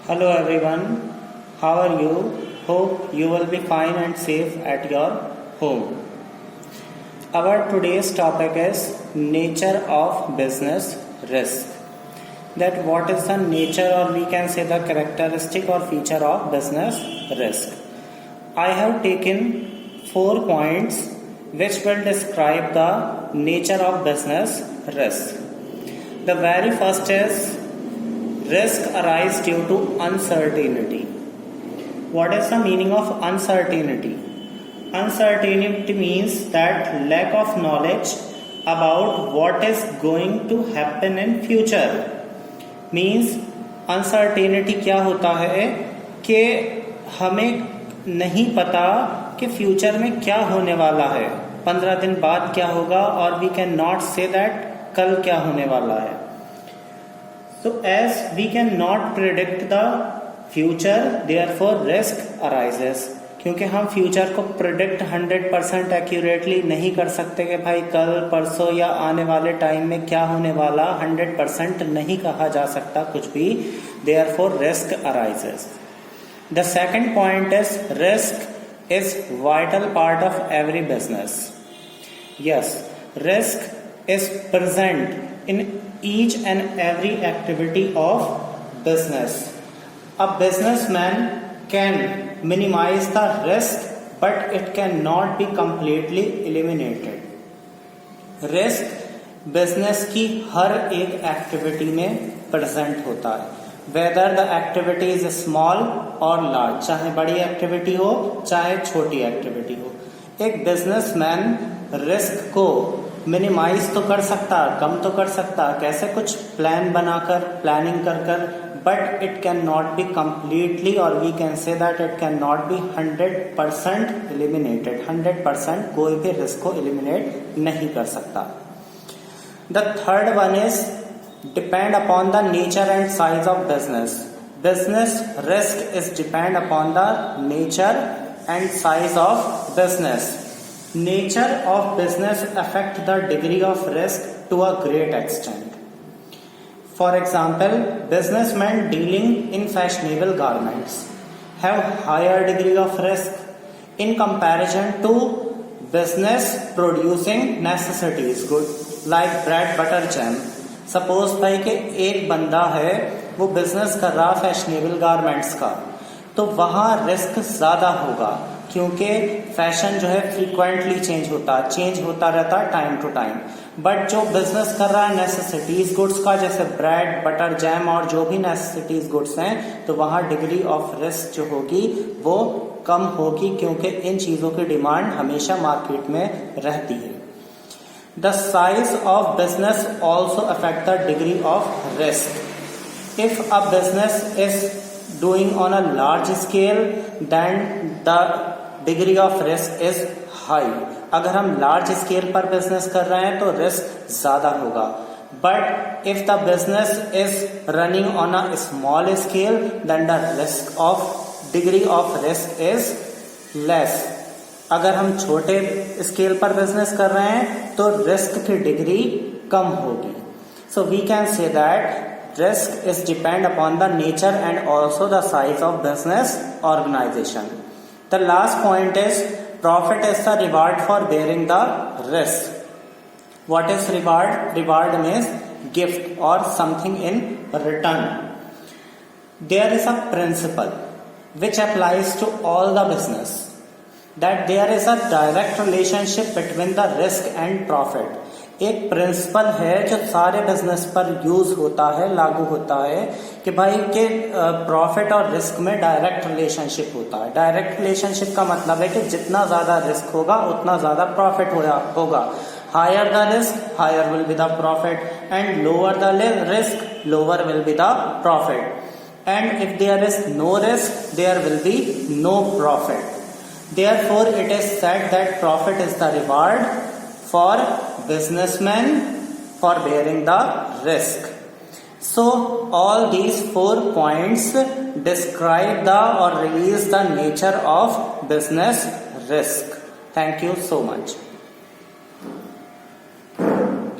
Hello everyone, how are you? Hope you will be fine and safe at your home. Our today's topic is nature of business risk. That what is the nature, or we can say the characteristic or feature of business risk. I have taken 4 points which will describe the nature of business risk. The very first is risk arises due to uncertainty. What is the meaning of uncertainty? Uncertainty means that lack of knowledge about what is going to happen in future. Means uncertainty क्या होता है कि हमें नहीं पता कि future में क्या होने वाला है, 15 दिन बाद क्या होगा, और we can not say that कल क्या होने वाला है. So as we cannot predict the future, therefore risk arises. क्योंकि हम फ्यूचर को प्रिडिक्ट 100% एक्यूरेटली नहीं कर सकते कि भाई कल परसों या आने वाले टाइम में क्या होने वाला, 100% नहीं कहा जा सकता कुछ भी. therefore risk arises. The second point is risk is vital part of every business. Yes, risk is present in each and every activity of business. A businessman can minimize the risk, but it cannot be completely eliminated. Risk business की हर एक activity में present होता है, whether the activity is small or large, चाहे बड़ी activity हो चाहे छोटी एक्टिविटी हो. एक बिजनेसमैन रिस्क को मिनिमाइज तो कर सकता, कम तो कर सकता, कैसे, कुछ प्लान बनाकर, प्लानिंग कर, but it can not be completely, और we can say that it can not be 100% eliminated. 100% कोई भी रिस्क को एलिमिनेट नहीं कर सकता. The third one is depend upon the nature and size of business. Business risk is depend upon the nature and size of business. Nature of business affect the degree of risk to a great extent. For example, businessmen dealing in fashionable garments have higher degree of risk in comparison to business producing necessities goods like bread, butter, jam. Suppose भाई कि एक बंदा है वो business कर रहा fashionable garments का, तो वहां रिस्क ज्यादा होगा क्योंकि फैशन जो है फ्रीक्वेंटली चेंज होता रहता है टाइम टू टाइम. बट जो बिजनेस कर रहा है नेसेसिटीज गुड्स का, जैसे ब्रेड, बटर, जैम और जो भी नेसेसिटीज गुड्स हैं, तो वहां डिग्री ऑफ रिस्क जो होगी वो कम होगी क्योंकि इन चीजों की डिमांड हमेशा मार्केट में रहती है. The size of business also affect the degree of risk. If a business is doing on a large scale, then the degree of risk is high. अगर हम large scale पर business कर रहे हैं तो risk ज्यादा होगा. But if the business is running on a small scale, then the degree of risk is less. अगर हम छोटे स्केल पर business कर रहे हैं तो risk की डिग्री कम होगी. So we can say that risk is depend upon the nature and also the size of business organization. The last point is profit is the reward for bearing the risk. What is reward? Reward means gift or something in return. There is a principle which applies to all the business, that there is a direct relationship between the risk and profit. एक principal है जो सारे business पर use होता है, लागू होता है कि भाई के प्रॉफिट और रिस्क में डायरेक्ट रिलेशनशिप होता है. डायरेक्ट रिलेशनशिप का मतलब है कि जितना ज्यादा रिस्क होगा उतना ज्यादा प्रॉफिट होगा. Higher the risk higher will be the profit, and lower the risk lower will be the profit, and if there is no risk there will be no profit. Therefore it is said that profit is the reward for businessmen for bearing the risk. So all these 4 points describe the or release the nature of business risk. Thank you so much.